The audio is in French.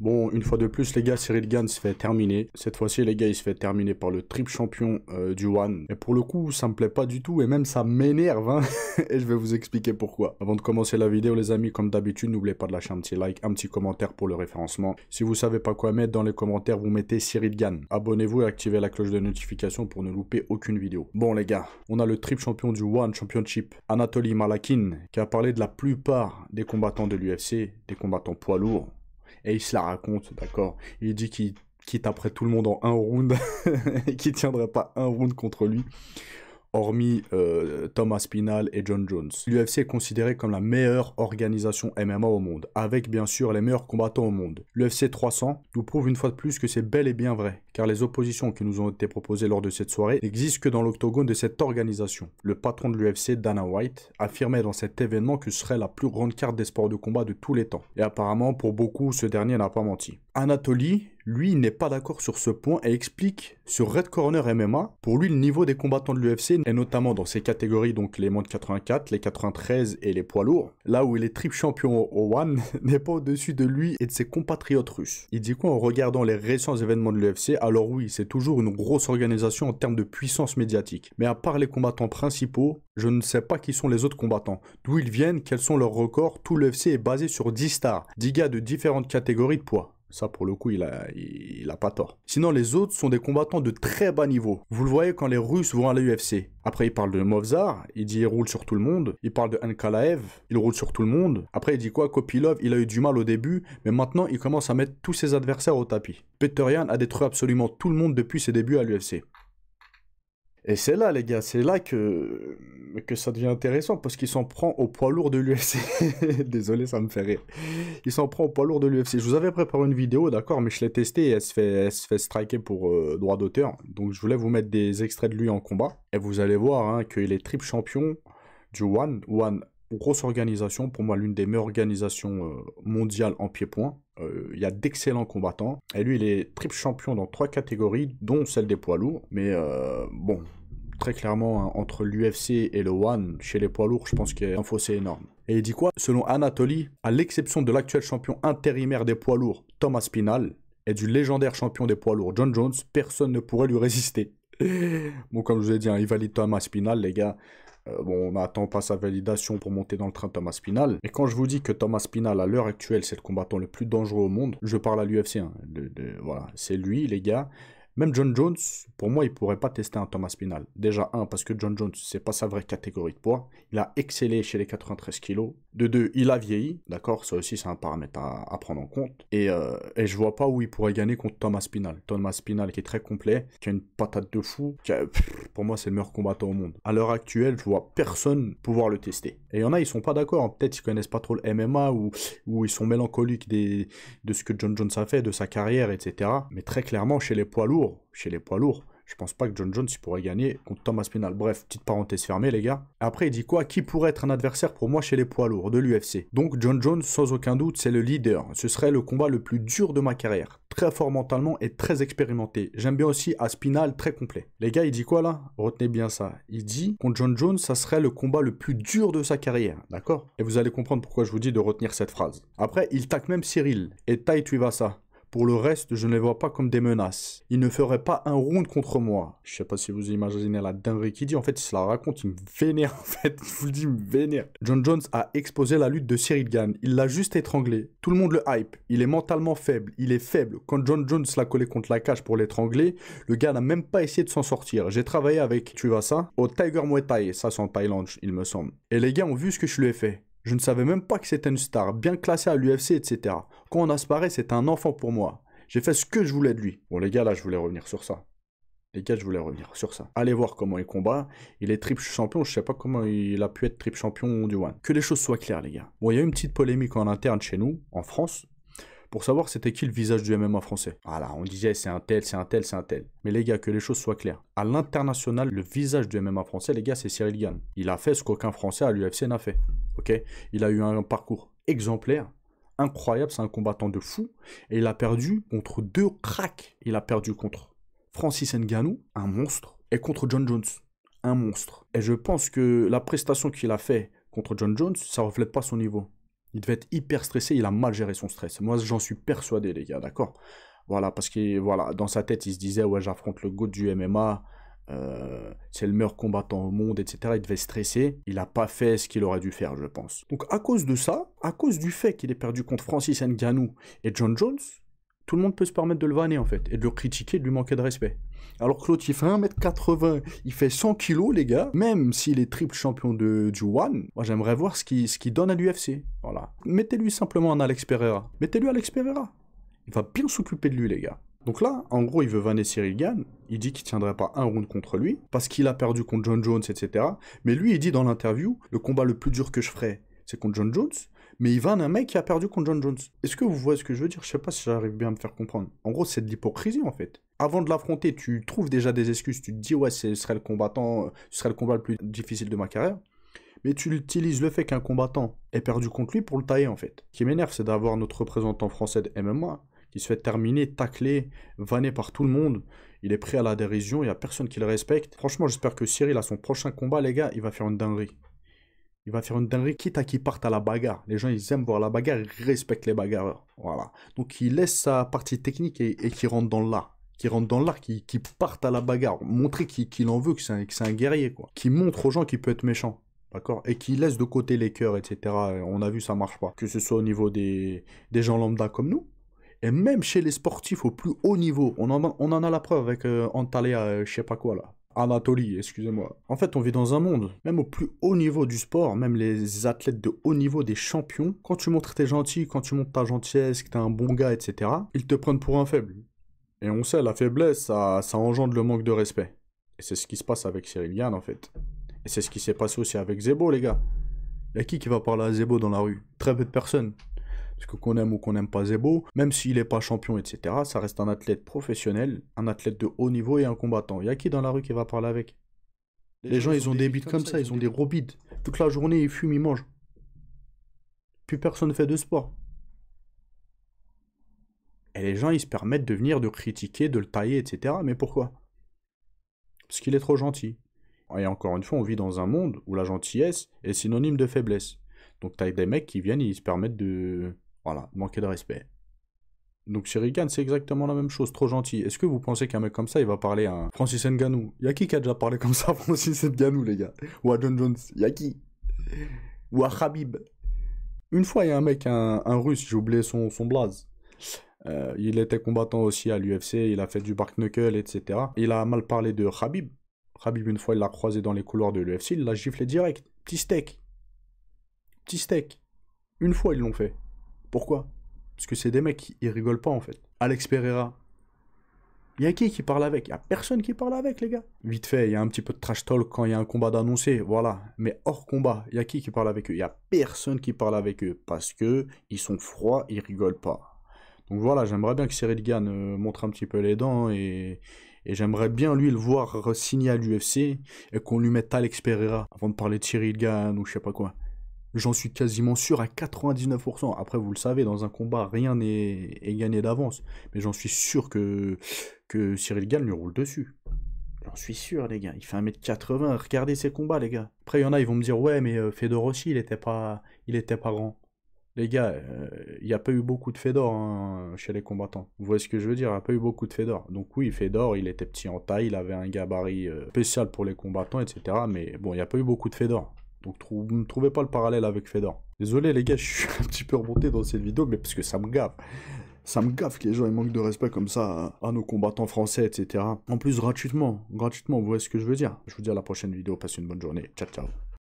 Bon, une fois de plus, les gars, Cyril Gane se fait terminer. Cette fois-ci, les gars, il se fait terminer par le triple champion du One. Et pour le coup, ça me plaît pas du tout et même ça m'énerve, hein. Et je vais vous expliquer pourquoi. Avant de commencer la vidéo, les amis, comme d'habitude, n'oubliez pas de lâcher un petit like, un petit commentaire pour le référencement. Si vous savez pas quoi mettre dans les commentaires, vous mettez Cyril Gane. Abonnez-vous et activez la cloche de notification pour ne louper aucune vidéo. Bon, les gars, on a le triple champion du One Championship, Anatoly Malakin, qui a parlé de la plupart des combattants de l'UFC, des combattants poids lourds. Et il se la raconte, d'accord. Il dit qu'il taperait tout le monde en un round et qu'il tiendrait pas un round contre lui, hormis Thomas Spinal et John Jones. L'UFC est considéré comme la meilleure organisation MMA au monde, avec bien sûr les meilleurs combattants au monde. L'UFC 300 nous prouve une fois de plus que c'est bel et bien vrai, car les oppositions qui nous ont été proposées lors de cette soirée n'existent que dans l'octogone de cette organisation. Le patron de l'UFC, Dana White, affirmait dans cet événement que ce serait la plus grande carte des sports de combat de tous les temps. Et apparemment, pour beaucoup, ce dernier n'a pas menti. Anatoly, lui, n'est pas d'accord sur ce point et explique sur Red Corner MMA, pour lui, le niveau des combattants de l'UFC, et notamment dans ces catégories, donc les moins de 84, les 93 et les poids lourds, là où il est triple champion au One, n'est pas au-dessus de lui et de ses compatriotes russes. Il dit quoi en regardant les récents événements de l'UFC? Alors oui, c'est toujours une grosse organisation en termes de puissance médiatique. Mais à part les combattants principaux, je ne sais pas qui sont les autres combattants, d'où ils viennent, quels sont leurs records. Tout l'UFC est basé sur 10 stars, 10 gars de différentes catégories de poids. Ça, pour le coup, il a pas tort. Sinon, les autres sont des combattants de très bas niveau. Vous le voyez quand les Russes vont à l'UFC. Après, il parle de Movzar, il dit il roule sur tout le monde. Il parle de Ankalaev, il roule sur tout le monde. Après, il dit quoi? Kopilov, il a eu du mal au début, mais maintenant, il commence à mettre tous ses adversaires au tapis. Peterian a détruit absolument tout le monde depuis ses débuts à l'UFC. Et c'est là, les gars, c'est là que ça devient intéressant, parce qu'il s'en prend au poids lourd de l'UFC. Désolé, ça me fait rire. Il s'en prend au poids lourd de l'UFC. Je vous avais préparé une vidéo, d'accord, mais je l'ai testée et elle se fait striker pour droit d'auteur. Donc je voulais vous mettre des extraits de lui en combat. Et vous allez voir hein, qu'il est triple champion du One. One, grosse organisation, pour moi l'une des meilleures organisations mondiales en pied-point. Il y a d'excellents combattants. Et lui, il est triple champion dans 3 catégories, dont celle des poids lourds. Mais bon, très clairement, hein, entre l'UFC et le One, chez les poids lourds, je pense qu'il y a un fossé énorme. Et il dit quoi? Selon Anatoly, à l'exception de l'actuel champion intérimaire des poids lourds, Thomas Spinal, et du légendaire champion des poids lourds, John Jones, personne ne pourrait lui résister. Bon, comme je vous ai dit, hein, il valide Thomas Spinal, les gars. Bon, on n'attend pas sa validation pour monter dans le train Thomas Spinal. Et quand je vous dis que Thomas Spinal, à l'heure actuelle, c'est le combattant le plus dangereux au monde, je parle à l'UFC. Hein, voilà, c'est lui, les gars. Même John Jones, pour moi, il pourrait pas tester un Thomas Spinal. Déjà, parce que John Jones, c'est pas sa vraie catégorie de poids. Il a excellé chez les 93 kilos. De 2, il a vieilli, d'accord? Ça aussi, c'est un paramètre à prendre en compte. Et je vois pas où il pourrait gagner contre Thomas Spinal. Thomas Spinal qui est très complet, qui a une patate de fou. Pour moi, c'est le meilleur combattant au monde. À l'heure actuelle, je vois personne pouvoir le tester. Et il y en a, ils sont pas d'accord. Hein. Peut-être ils connaissent pas trop le MMA ou ils sont mélancoliques de ce que John Jones a fait, de sa carrière, etc. Mais très clairement, chez les poids lourds, je pense pas que John Jones pourrait gagner contre Thomas Spinal. Bref, petite parenthèse fermée, les gars. Après, il dit quoi? Qui pourrait être un adversaire pour moi chez les poids lourds de l'UFC? Donc, John Jones, sans aucun doute, c'est le leader. Ce serait le combat le plus dur de ma carrière. Très fort mentalement et très expérimenté. J'aime bien aussi à Spinal, très complet. Les gars, il dit quoi là? Retenez bien ça. Il dit contre John Jones, ça serait le combat le plus dur de sa carrière. D'accord? Et vous allez comprendre pourquoi je vous dis de retenir cette phrase. Après, il tacle même Cyril et Tai Tuivasa. Pour le reste, je ne les vois pas comme des menaces. Il ne ferait pas un round contre moi. Je sais pas si vous imaginez la dinguerie qu'il dit. En fait, il se la raconte, il me vénère. En fait, je vous le dis, il me vénère. John Jones a exposé la lutte de Cyril Gane. Il l'a juste étranglé. Tout le monde le hype. Il est mentalement faible. Il est faible. Quand John Jones l'a collé contre la cage pour l'étrangler, le gars n'a même pas essayé de s'en sortir. J'ai travaillé avec Tuivasa au Tiger Muay Thai. Ça, c'est en Thaïlande, il me semble. Et les gars ont vu ce que je lui ai fait. Je ne savais même pas que c'était une star, bien classée à l'UFC, etc. Quand on aspirait, c'était un enfant pour moi. J'ai fait ce que je voulais de lui. Bon, les gars, là, je voulais revenir sur ça. Allez voir comment il combat. Il est triple champion. Je sais pas comment il a pu être triple champion du One. Que les choses soient claires, les gars. Bon, il y a eu une petite polémique en interne chez nous, en France, pour savoir c'était qui le visage du MMA français. Voilà, on disait c'est un tel, c'est un tel, c'est un tel. Mais les gars, que les choses soient claires. À l'international, le visage du MMA français, les gars, c'est Cyril Gane. Il a fait ce qu'aucun Français à l'UFC n'a fait. Ok? Il a eu un parcours exemplaire, incroyable, c'est un combattant de fou. Et il a perdu contre 2 cracks. Il a perdu contre Francis Ngannou, un monstre, et contre John Jones, un monstre. Et je pense que la prestation qu'il a fait contre John Jones, ça reflète pas son niveau. Il devait être hyper stressé, il a mal géré son stress. Moi, j'en suis persuadé, les gars, d'accord? Voilà, parce que voilà, dans sa tête, il se disait, ouais, j'affronte le GOAT du MMA, c'est le meilleur combattant au monde, etc. Il devait stresser. Il n'a pas fait ce qu'il aurait dû faire, je pense. Donc, à cause de ça, à cause du fait qu'il ait perdu contre Francis Ngannou et John Jones, tout le monde peut se permettre de le vanner, en fait, et de le critiquer, de lui manquer de respect. Alors que l'autre, il fait 1m80, il fait 100 kilos, les gars. Même s'il est triple champion du One, moi, j'aimerais voir ce qu'il donne à l'UFC. Voilà. Mettez-lui simplement un Alex Pereira. Mettez-lui Alex Pereira. Il va bien s'occuper de lui, les gars. Donc là, en gros, il veut vanner Cyril Gane. Il dit qu'il tiendrait pas un round contre lui, parce qu'il a perdu contre John Jones, etc. Mais lui, il dit dans l'interview, le combat le plus dur que je ferai, c'est contre John Jones. Mais il vanne un mec qui a perdu contre John Jones. Est-ce que vous voyez ce que je veux dire? Je sais pas si j'arrive bien à me faire comprendre. En gros, c'est de l'hypocrisie, en fait. Avant de l'affronter, tu trouves déjà des excuses. Tu te dis, ouais, ce serait le combattant, ce serait le combat le plus difficile de ma carrière. Mais tu utilises le fait qu'un combattant ait perdu contre lui pour le tailler, en fait. Ce qui m'énerve, c'est d'avoir notre représentant français de MMA qui se fait terminer, tacler, vanner par tout le monde. Il est prêt à la dérision, il n'y a personne qui le respecte. Franchement, j'espère que Cyril, à son prochain combat, les gars, il va faire une dinguerie. Il va faire une dinguerie, quitte à qu'il parte à la bagarre. Les gens, ils aiment voir la bagarre, ils respectent les bagarreurs. Voilà. Donc, il laisse sa partie technique et qu'il rentre dans l'art. Qu'il rentre dans l'art, qu'il parte à la bagarre. Montrer qu'il en veut, que c'est un guerrier, quoi. Qu'il montre aux gens qu'il peut être méchant. D'accord? Et qu'il laisse de côté les cœurs, etc. On a vu, ça marche pas. Que ce soit au niveau des gens lambda comme nous, et même chez les sportifs au plus haut niveau. On en a la preuve avec Antalya, je sais pas quoi, là. Anatolie, excusez-moi. En fait, on vit dans un monde, même au plus haut niveau du sport, même les athlètes de haut niveau, des champions, quand tu montres que t'es gentil, quand tu montres ta gentillesse, que t'es un bon gars, etc., ils te prennent pour un faible. Et on sait, la faiblesse, ça engendre le manque de respect. Et c'est ce qui se passe avec Cyril Gane, en fait. Et c'est ce qui s'est passé aussi avec Zebo, les gars. Y'a qui va parler à Zebo dans la rue? Très peu de personnes. Parce que qu'on aime ou qu'on n'aime pas Zebo, même s'il n'est pas champion, etc., ça reste un athlète professionnel, un athlète de haut niveau et un combattant. Il y a qui dans la rue qui va parler avec? Les gens, ils ont des bides comme ça, ils ont des gros bides. Toute la journée, ils fument, ils mangent. Plus personne ne fait de sport. Et les gens, ils se permettent de venir, de critiquer, de le tailler, etc. Mais pourquoi? Parce qu'il est trop gentil. Et encore une fois, on vit dans un monde où la gentillesse est synonyme de faiblesse. Donc t'as des mecs qui viennent et ils se permettent de... Voilà, manquer de respect. Donc Cyril Gane, c'est exactement la même chose, trop gentil. Est-ce que vous pensez qu'un mec comme ça, il va parler à un Francis Ngannou? Y a qui a déjà parlé comme ça à Francis Ngannou, les gars? Ou à John Jones? Y a qui? Ou à Khabib? Une fois, il y a un mec, un russe, j'ai oublié son blaze. Il était combattant aussi à l'UFC, il a fait du bark knuckle, etc. Il a mal parlé de Khabib. Khabib, une fois, il l'a croisé dans les couloirs de l'UFC, il l'a giflé direct. Petit steak. Petit steak. Une fois, ils l'ont fait. Pourquoi? Parce que c'est des mecs qui ils rigolent pas, en fait. Alex Pereira. Il y a qui parle avec? Il y a personne qui parle avec, les gars. Vite fait, il y a un petit peu de trash talk quand il y a un combat d'annoncer, voilà. Mais hors combat, il y a qui parle avec eux? Il y a personne qui parle avec eux. Parce que ils sont froids, ils rigolent pas. Donc voilà, j'aimerais bien que Cyril Gane montre un petit peu les dents et j'aimerais bien lui le voir signer à l'UFC et qu'on lui mette Alex Pereira avant de parler de Cyril Gane ou je sais pas quoi. J'en suis quasiment sûr à 99%. Après, vous le savez, dans un combat, rien n'est gagné d'avance. Mais j'en suis sûr que Cyril Gane lui roule dessus. J'en suis sûr, les gars. Il fait 1m80. Regardez ses combats, les gars. Après, il y en a, ils vont me dire, ouais, mais Fedor aussi, il était pas grand. Les gars, il n'y a pas eu beaucoup de Fedor hein, chez les combattants. Vous voyez ce que je veux dire? Il n'y a pas eu beaucoup de Fedor. Donc oui, Fedor, il était petit en taille, il avait un gabarit spécial pour les combattants, etc. Mais bon, il n'y a pas eu beaucoup de Fedor. Donc ne trouvez pas le parallèle avec Fedor. Désolé les gars, je suis un petit peu remonté dans cette vidéo, mais parce que ça me gaffe. Ça me gaffe que les gens ils manquent de respect comme ça à nos combattants français, etc. En plus, gratuitement, vous voyez ce que je veux dire. Je vous dis à la prochaine vidéo, passez une bonne journée. Ciao, ciao.